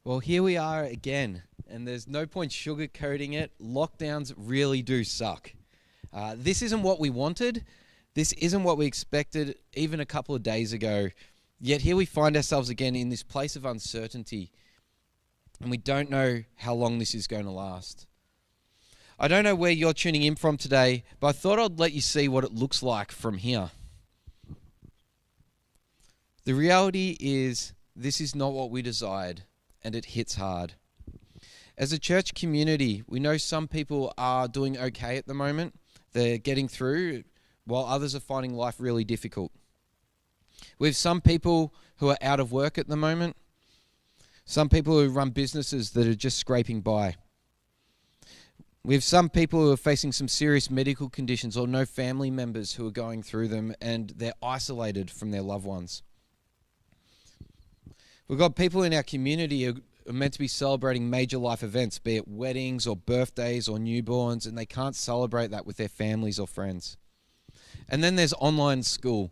Well, here we are again, and there's no point sugarcoating it. Lockdowns really do suck. This isn't what we wanted. This isn't what we expected even a couple of days ago. Yet here we find ourselves again in this place of uncertainty, and we don't know how long this is going to last. I don't know where you're tuning in from today, but I thought I'd let you see what it looks like from here. The reality is, this is not what we desired, and it hits hard. As a church community, we know some people are doing okay at the moment. They're getting through, while others are finding life really difficult. We have some people who are out of work at the moment. Some people who run businesses that are just scraping by. We have some people who are facing some serious medical conditions or no family members who are going through them, and they're isolated from their loved ones. We've got people in our community who are meant to be celebrating major life events, be it weddings or birthdays or newborns, and they can't celebrate that with their families or friends. And then there's online school.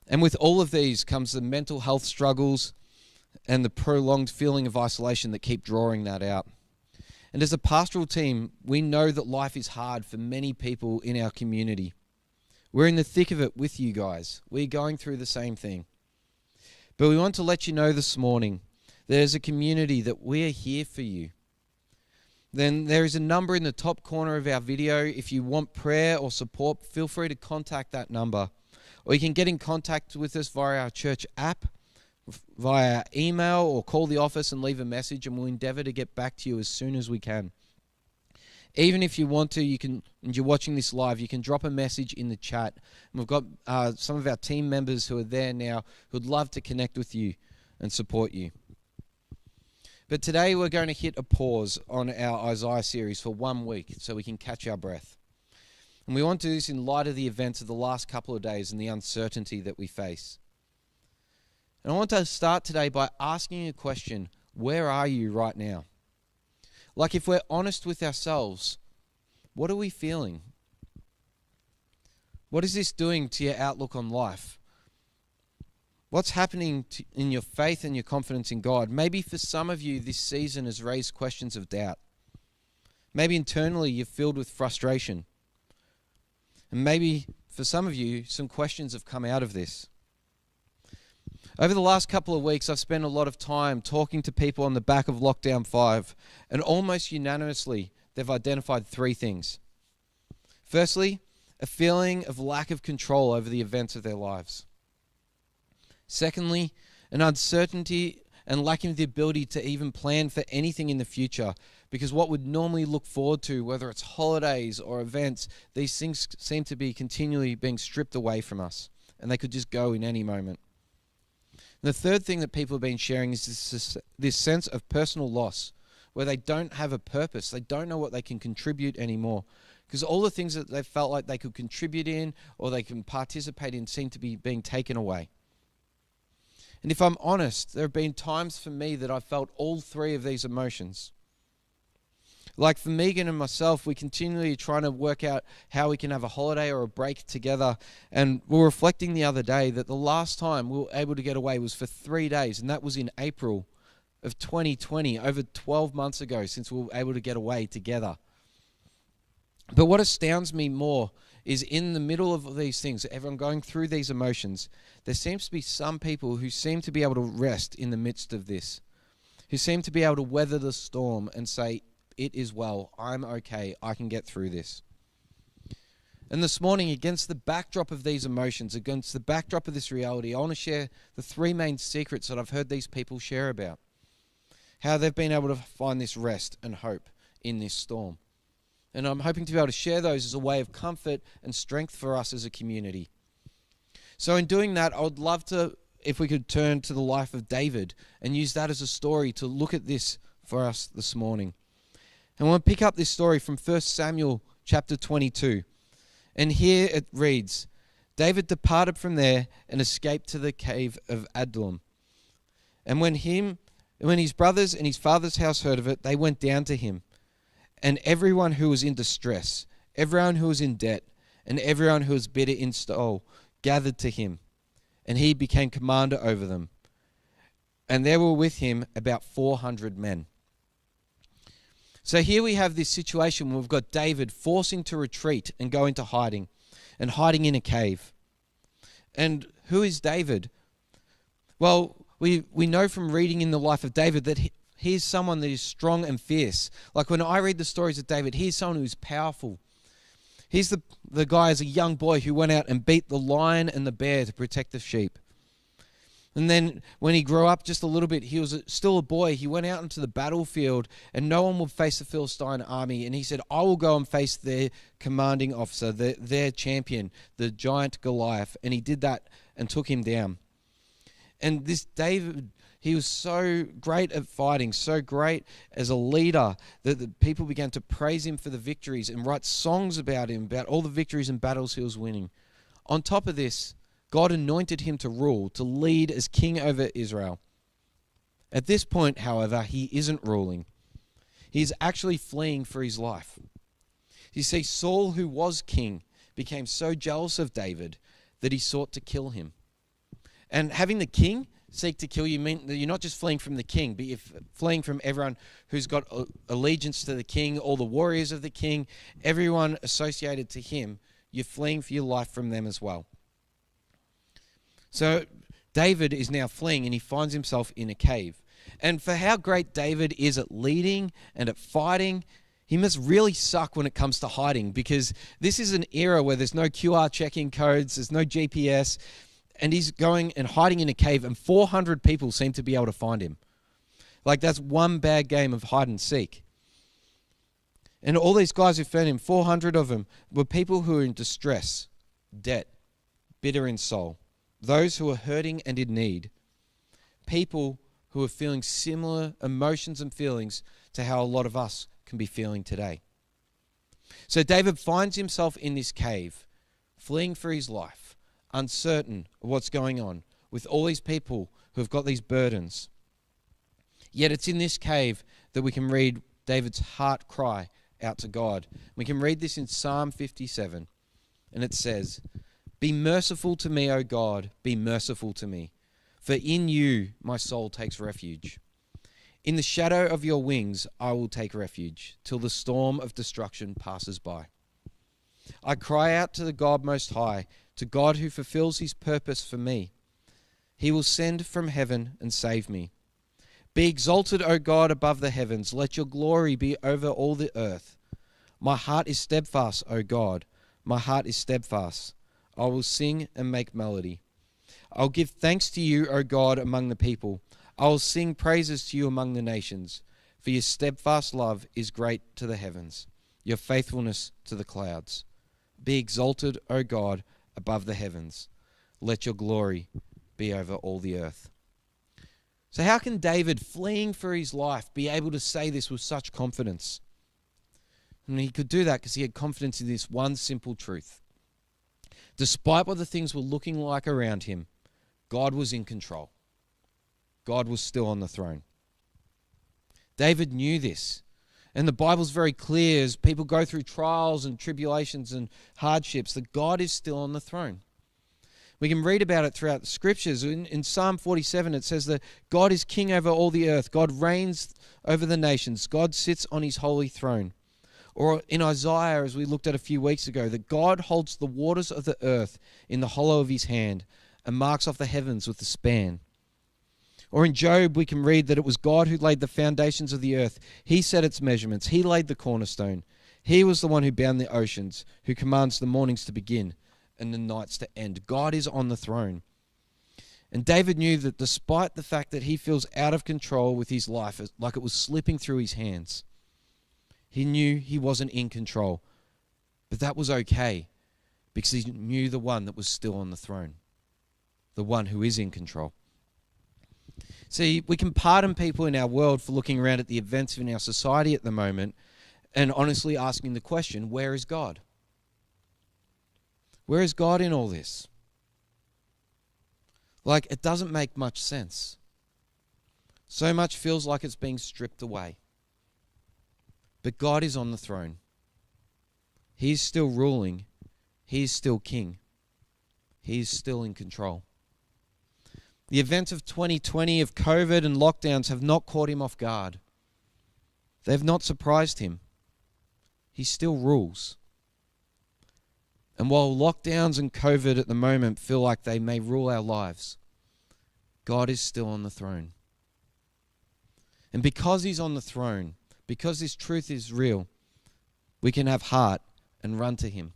And with all of these comes the mental health struggles and the prolonged feeling of isolation that keep drawing that out. And as a pastoral team, we know that life is hard for many people in our community. We're in the thick of it with you guys. We're going through the same thing. But we want to let you know this morning that as a community that we are here for you. Then there is a number in the top corner of our video. If you want prayer or support, feel free to contact that number. Or you can get in contact with us via our church app, via email, or call the office and leave a message, and we'll endeavor to get back to you as soon as we can. Even if you want to, you can, and you're watching this live, you can drop a message in the chat. And we've got some of our team members who are there now who'd love to connect with you and support you. But today we're going to hit a pause on our Isaiah series for 1 week so we can catch our breath. And we want to do this in light of the events of the last couple of days and the uncertainty that we face. And I want to start today by asking a question: where are you right now? Like, if we're honest with ourselves, what are we feeling? What is this doing to your outlook on life? What's happening in your faith and your confidence in God? Maybe for some of you, this season has raised questions of doubt. Maybe internally you're filled with frustration. And maybe for some of you, some questions have come out of this. Over the last couple of weeks, I've spent a lot of time talking to people on the back of Lockdown 5, and almost unanimously, they've identified 3 things. Firstly, a feeling of lack of control over the events of their lives. Secondly, an uncertainty and lacking the ability to even plan for anything in the future, because what we'd normally look forward to, whether it's holidays or events, these things seem to be continually being stripped away from us, and they could just go in any moment. The third thing that people have been sharing is this sense of personal loss, where they don't have a purpose. They don't know what they can contribute anymore, because all the things that they felt like they could contribute in or they can participate in seem to be being taken away. And if I'm honest, there have been times for me that I've felt all 3 of these emotions. Like for Megan and myself, we continually trying to work out how we can have a holiday or a break together. And we were reflecting the other day that the last time we were able to get away was for 3 days. And that was in April of 2020, over 12 months ago since we were able to get away together. But what astounds me more is in the middle of these things, everyone going through these emotions, there seems to be some people who seem to be able to rest in the midst of this, who seem to be able to weather the storm and say, it is well, I'm okay, I can get through this. And this morning, against the backdrop of these emotions, against the backdrop of this reality, I want to share the 3 main secrets that I've heard these people share about. How they've been able to find this rest and hope in this storm. And I'm hoping to be able to share those as a way of comfort and strength for us as a community. So in doing that, I would love to, if we could turn to the life of David and use that as a story to look at this for us this morning. And we'll pick up this story from 1 Samuel chapter 22. And here it reads, David departed from there and escaped to the cave of Adullam. And when his brothers and his father's house heard of it, they went down to him. And everyone who was in distress, everyone who was in debt, and everyone who was bitter in soul gathered to him. And he became commander over them. and there were with him about 400 men. So here we have this situation where we've got David forcing to retreat and go into hiding, and hiding in a cave. And who is David? Well, we know from reading in the life of David that he is someone that is strong and fierce. Like when I read the stories of David, he's someone who's powerful. He's the guy as a young boy who went out and beat the lion and the bear to protect the sheep. And then when he grew up just a little bit, he was still a boy. He went out into the battlefield and no one would face the Philistine army. And he said, I will go and face their commanding officer, their champion, the giant Goliath. And he did that and took him down. And this David, he was so great at fighting, so great as a leader that the people began to praise him for the victories and write songs about him, about all the victories and battles he was winning. On top of this, God anointed him to rule, to lead as king over Israel. At this point, however, he isn't ruling. He is actually fleeing for his life. You see, Saul, who was king, became so jealous of David that he sought to kill him. And having the king seek to kill you meant that you're not just fleeing from the king, but you're fleeing from everyone who's got allegiance to the king, all the warriors of the king, everyone associated to him. You're fleeing for your life from them as well. So David is now fleeing and he finds himself in a cave. And for how great David is at leading and at fighting, he must really suck when it comes to hiding, because this is an era where there's no QR checking codes, there's no GPS, and he's going and hiding in a cave and 400 people seem to be able to find him. Like that's one bad game of hide and seek. And all these guys who found him, 400 of them, were people who were in distress, debt, bitter in soul. Those who are hurting and in need. People who are feeling similar emotions and feelings to how a lot of us can be feeling today. So David finds himself in this cave, fleeing for his life, uncertain of what's going on, with all these people who have got these burdens. Yet it's in this cave that we can read David's heart cry out to God. We can read this in Psalm 57, and it says, Be merciful to me, O God, be merciful to me, for in you my soul takes refuge. In the shadow of your wings I will take refuge, till the storm of destruction passes by. I cry out to the God Most High, to God who fulfills his purpose for me. He will send from heaven and save me. Be exalted, O God, above the heavens. Let your glory be over all the earth. My heart is steadfast, O God. My heart is steadfast. I will sing and make melody. I'll give thanks to you, O God, among the people. I will sing praises to you among the nations. For your steadfast love is great to the heavens, your faithfulness to the clouds. Be exalted, O God, above the heavens. Let your glory be over all the earth. So how can David, fleeing for his life, be able to say this with such confidence? And he could do that because he had confidence in this one simple truth. Despite what the things were looking like around him, God was in control. God was still on the throne. David knew this. And the Bible's very clear as people go through trials and tribulations and hardships that God is still on the throne. We can read about it throughout the scriptures. In Psalm 47 it says that God is king over all the earth. God reigns over the nations. God sits on his holy throne. Or in Isaiah, as we looked at a few weeks ago, that God holds the waters of the earth in the hollow of his hand and marks off the heavens with a span. Or in Job, we can read that it was God who laid the foundations of the earth. He set its measurements. He laid the cornerstone. He was the one who bound the oceans, who commands the mornings to begin and the nights to end. God is on the throne. And David knew that despite the fact that he feels out of control with his life, like it was slipping through his hands, he knew he wasn't in control. But that was okay, because he knew the one that was still on the throne, the one who is in control. See, we can pardon people in our world for looking around at the events in our society at the moment and honestly asking the question, where is God? Where is God in all this? Like, it doesn't make much sense. So much feels like it's being stripped away. But God is on the throne. He is still ruling. He is still king. He is still in control. The events of 2020 of COVID and lockdowns have not caught him off guard. They've not surprised him. He still rules. And while lockdowns and COVID at the moment feel like they may rule our lives, God is still on the throne. And because he's on the throne, because this truth is real, we can have heart and run to him.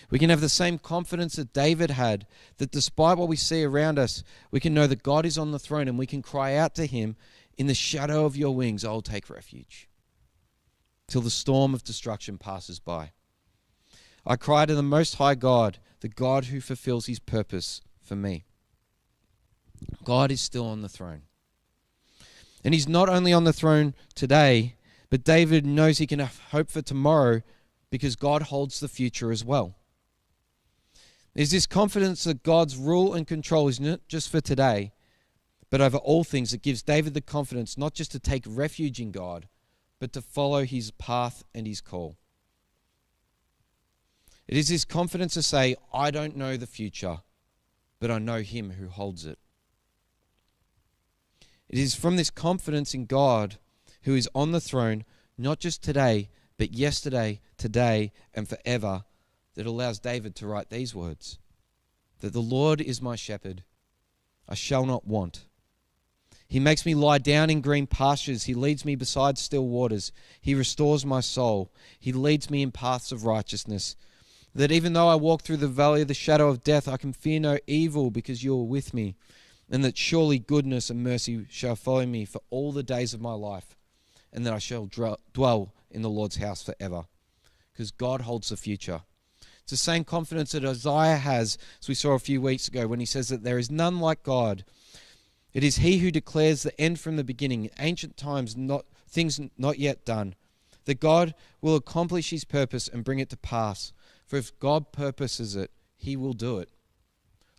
We can have the same confidence that David had, that despite what we see around us, we can know that God is on the throne and we can cry out to him, "In the shadow of your wings, I'll take refuge," till the storm of destruction passes by. I cry to the Most High God, the God who fulfills his purpose for me. God is still on the throne. And he's not only on the throne today, but David knows he can have hope for tomorrow because God holds the future as well. There's this confidence that God's rule and control is not just for today, but over all things. That gives David the confidence not just to take refuge in God, but to follow his path and his call. It is this confidence to say, I don't know the future, but I know him who holds it. It is from this confidence in God who is on the throne, not just today, but yesterday, today, and forever, that allows David to write these words, that the Lord is my shepherd, I shall not want. He makes me lie down in green pastures. He leads me beside still waters. He restores my soul. He leads me in paths of righteousness. That even though I walk through the valley of the shadow of death, I can fear no evil because you are with me. And that surely goodness and mercy shall follow me for all the days of my life. And that I shall dwell in the Lord's house forever. Because God holds the future. It's the same confidence that Isaiah has, as we saw a few weeks ago, when he says that there is none like God. It is he who declares the end from the beginning, ancient times, things not yet done. That God will accomplish his purpose and bring it to pass. For if God purposes it, he will do it.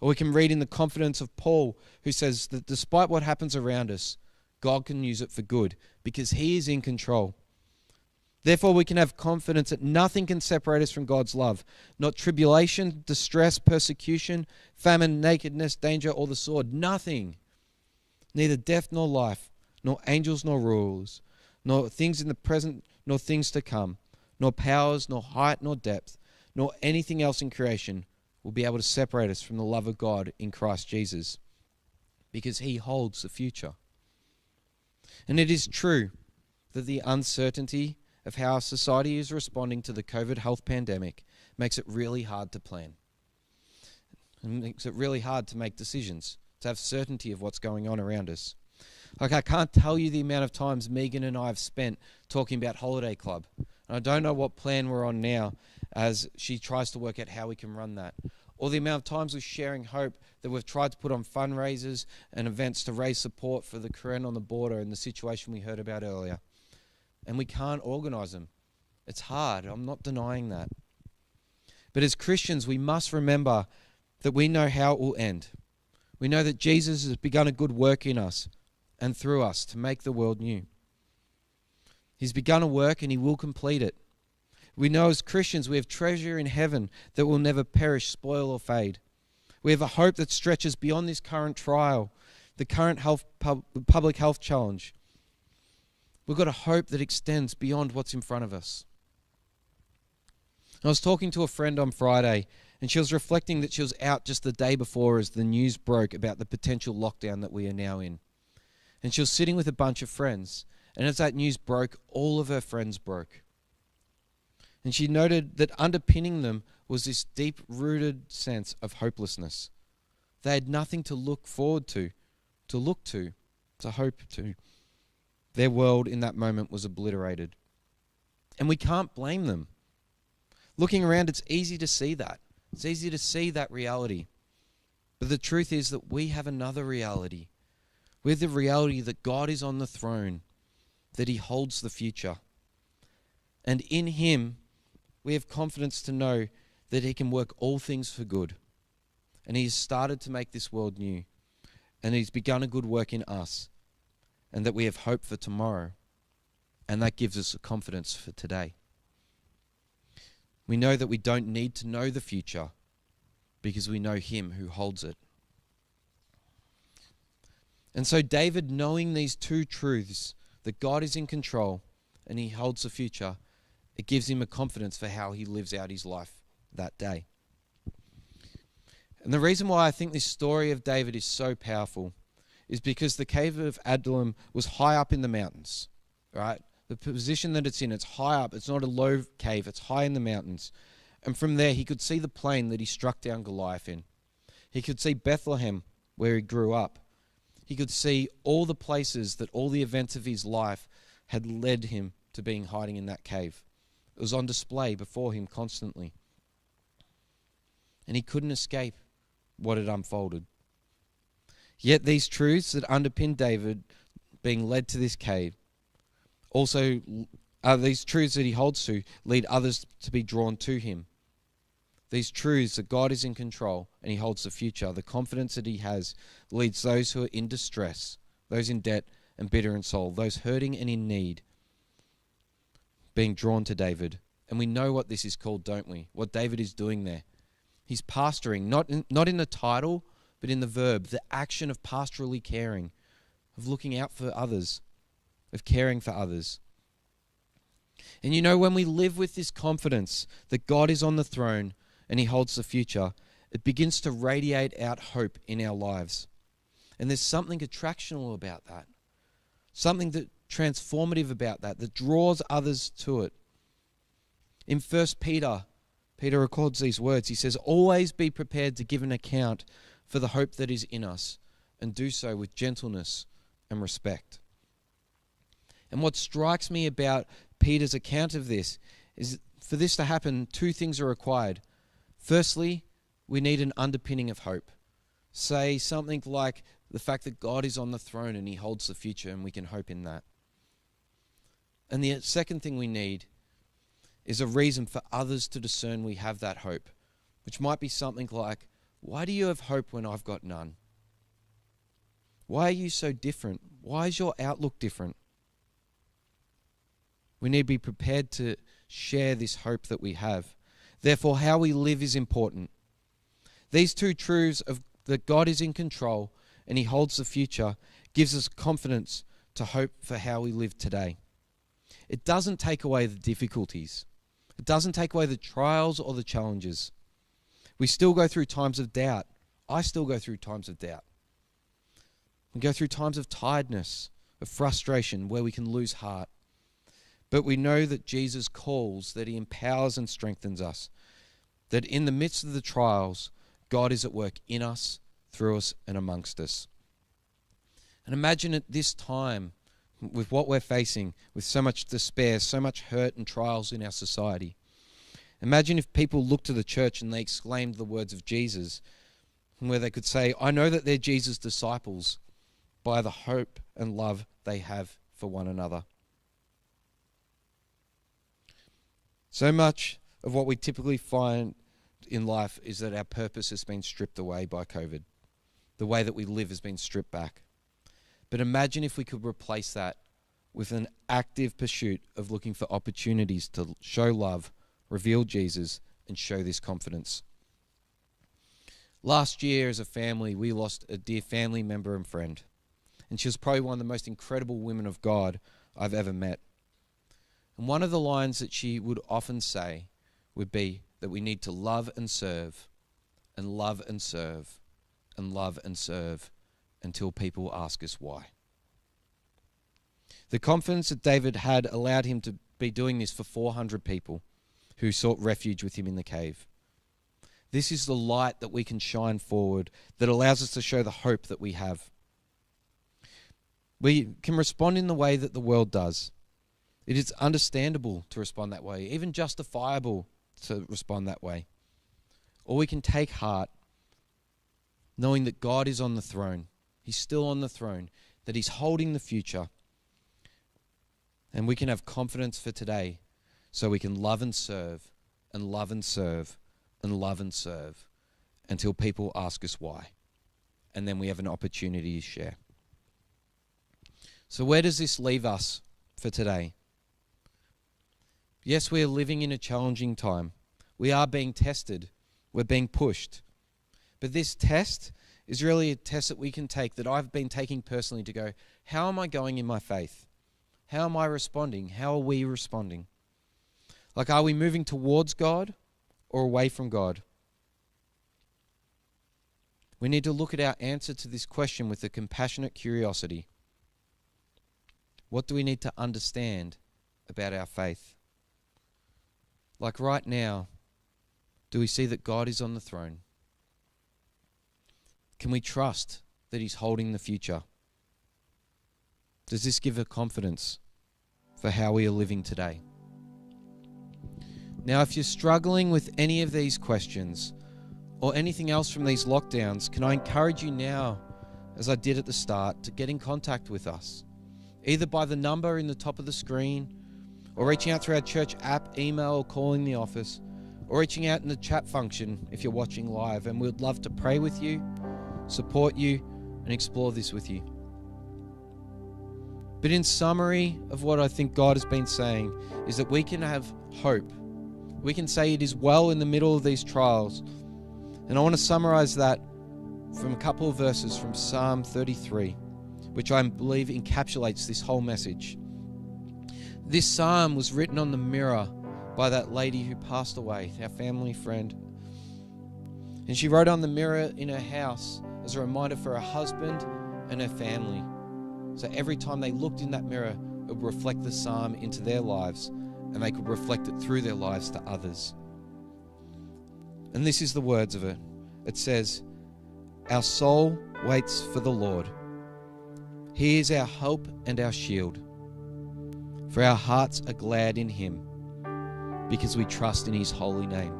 Or we can read in the confidence of Paul, who says that despite what happens around us, God can use it for good, because he is in control. Therefore, we can have confidence that nothing can separate us from God's love. Not tribulation, distress, persecution, famine, nakedness, danger, or the sword. Nothing. Neither death nor life, nor angels nor rulers, nor things in the present, nor things to come, nor powers, nor height, nor depth, nor anything else in creation will be able to separate us from the love of God in Christ Jesus, because he holds the future. And it is true that the uncertainty of how our society is responding to the COVID health pandemic makes it really hard to plan. It makes it really hard to make decisions, to have certainty of what's going on around us. Like, I can't tell you the amount of times Megan and I have spent talking about Holiday Club. And I don't know what plan we're on now as she tries to work out how we can run that. Or the amount of times with Sharing Hope that we've tried to put on fundraisers and events to raise support for the Korean on the border and the situation we heard about earlier. And we can't organise them. It's hard. I'm not denying that. But as Christians, we must remember that we know how it will end. We know that Jesus has begun a good work in us and through us to make the world new. He's begun a work and he will complete it. We know as Christians we have treasure in heaven that will never perish, spoil, or fade. We have a hope that stretches beyond this current trial, the current public health challenge. We've got a hope that extends beyond what's in front of us. I was talking to a friend on Friday, and she was reflecting that she was out just the day before as the news broke about the potential lockdown that we are now in. And she was sitting with a bunch of friends, and as that news broke, all of her friends broke. And she noted that underpinning them was this deep-rooted sense of hopelessness. They had nothing to look forward to look to hope to. Their world in that moment was obliterated. And we can't blame them. Looking around, it's easy to see that. It's easy to see that reality. But the truth is that we have another reality. We have the reality that God is on the throne, that he holds the future. And in him, we have confidence to know that he can work all things for good. And he has started to make this world new. And he's begun a good work in us. And that we have hope for tomorrow. And that gives us a confidence for today. We know that we don't need to know the future because we know him who holds it. And so David, knowing these two truths, that God is in control and he holds the future, it gives him a confidence for how he lives out his life that day. And the reason why I think this story of David is so powerful is because the cave of Adullam was high up in the mountains, right? The position that it's in, it's high up. It's not a low cave. It's high in the mountains. And from there, he could see the plain that he struck down Goliath in. He could see Bethlehem, where he grew up. He could see all the places that all the events of his life had led him to being hiding in that cave. It was on display before him constantly. And he couldn't escape what had unfolded. Yet these truths that underpin David being led to this cave also these truths that he holds to lead others to be drawn to him. These truths that God is in control and he holds the future, the confidence that he has leads those who are in distress, those in debt and bitter in soul, those hurting and in need, being drawn to David. And we know what this is called, don't we? What David is doing there. He's pastoring, not in the title, but in the verb, the action of pastorally caring, of looking out for others, of caring for others. And you know, when we live with this confidence that God is on the throne and he holds the future, it begins to radiate out hope in our lives. And there's something attractional about that, something that transformative about that draws others to it. In 1 Peter records these words. He says, "Always be prepared to give an account for the hope that is in us, and do so with gentleness and respect." And what strikes me about Peter's account of this is, for this to happen, two things are required. Firstly, we need an underpinning of hope. Say something like the fact that God is on the throne and he holds the future, and we can hope in that. And the second thing we need is a reason for others to discern we have that hope, which might be something like, why do you have hope when I've got none? Why are you so different? Why is your outlook different? We need to be prepared to share this hope that we have. Therefore, how we live is important. These two truths of that God is in control and he holds the future gives us confidence to hope for how we live today. It doesn't take away the difficulties. It doesn't take away the trials or the challenges. We still go through times of doubt. I still go through times of doubt. We go through times of tiredness, of frustration, where we can lose heart. But we know that Jesus calls, that he empowers and strengthens us, that in the midst of the trials, God is at work in us, through us, and amongst us. And imagine at this time, with what we're facing, with so much despair, so much hurt and trials in our society. Imagine if people looked to the church and they exclaimed the words of Jesus, where they could say, I know that they're Jesus' disciples by the hope and love they have for one another. So much of what we typically find in life is that our purpose has been stripped away by COVID. The way that we live has been stripped back. But imagine if we could replace that with an active pursuit of looking for opportunities to show love, reveal Jesus, and show this confidence. Last year as a family, we lost a dear family member and friend. And she was probably one of the most incredible women of God I've ever met. And one of the lines that she would often say would be that we need to love and serve, and love and serve, and love and serve until people ask us why. The confidence that David had allowed him to be doing this for 400 people who sought refuge with him in the cave. This is the light that we can shine forward that allows us to show the hope that we have. We can respond in the way that the world does. It is understandable to respond that way, even justifiable to respond that way. Or we can take heart knowing that God is on the throne. He's still on the throne, that he's holding the future. And we can have confidence for today so we can love and serve and love and serve and love and serve until people ask us why. And then we have an opportunity to share. So where does this leave us for today? Yes, we are living in a challenging time. We are being tested. We're being pushed. But this test is really a test that we can take, that I've been taking personally, to go, how am I going in my faith? How am I responding? How are we responding? Like, are we moving towards God or away from God? We need to look at our answer to this question with a compassionate curiosity. What do we need to understand about our faith? Like right now, do we see that God is on the throne? Can we trust that He's holding the future? Does this give a confidence for how we are living today? Now, if you're struggling with any of these questions or anything else from these lockdowns, can I encourage you now, as I did at the start, to get in contact with us, either by the number in the top of the screen, or reaching out through our church app, email, or calling the office, or reaching out in the chat function if you're watching live, and we'd love to pray with you, support you, and explore this with you. But in summary of what I think God has been saying is that we can have hope. We can say it is well in the middle of these trials. And I want to summarize that from a couple of verses from Psalm 33, which I believe encapsulates this whole message. This psalm was written on the mirror by that lady who passed away, our family friend. And she wrote on the mirror in her house as a reminder for her husband and her family. So every time they looked in that mirror, it would reflect the psalm into their lives, and they could reflect it through their lives to others. And this is the words of it. It says, "Our soul waits for the Lord. He is our hope and our shield. For our hearts are glad in Him, because we trust in His holy name.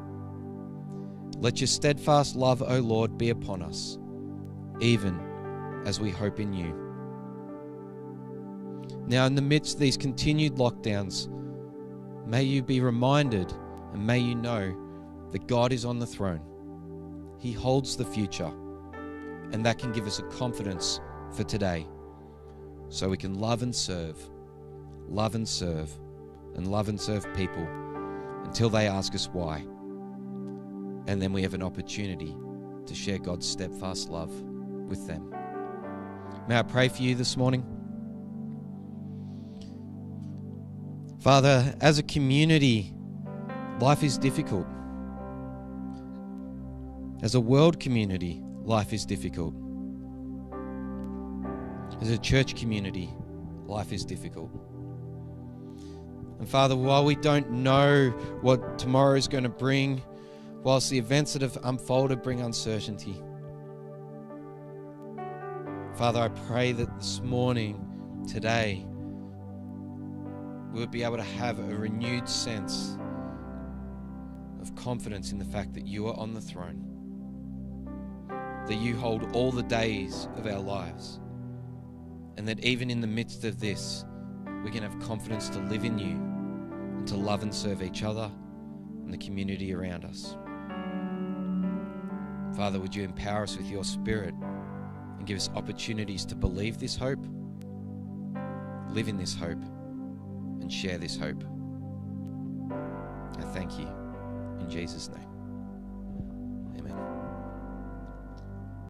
Let your steadfast love, O Lord, be upon us, even as we hope in you." Now, in the midst of these continued lockdowns, may you be reminded and may you know that God is on the throne. He holds the future, and that can give us a confidence for today, so we can love and serve, love and serve, and love and serve people until they ask us why. And then we have an opportunity to share God's steadfast love with them. May I pray for you this morning? Father, as a community, life is difficult. As a world community, life is difficult. As a church community, life is difficult. And Father, while we don't know what tomorrow is going to bring, whilst the events that have unfolded bring uncertainty, Father, I pray that this morning, today, we would be able to have a renewed sense of confidence in the fact that you are on the throne, that you hold all the days of our lives, and that even in the midst of this, we can have confidence to live in you and to love and serve each other and the community around us. Father, would you empower us with your Spirit and give us opportunities to believe this hope, live in this hope, and share this hope. I thank you in Jesus' name.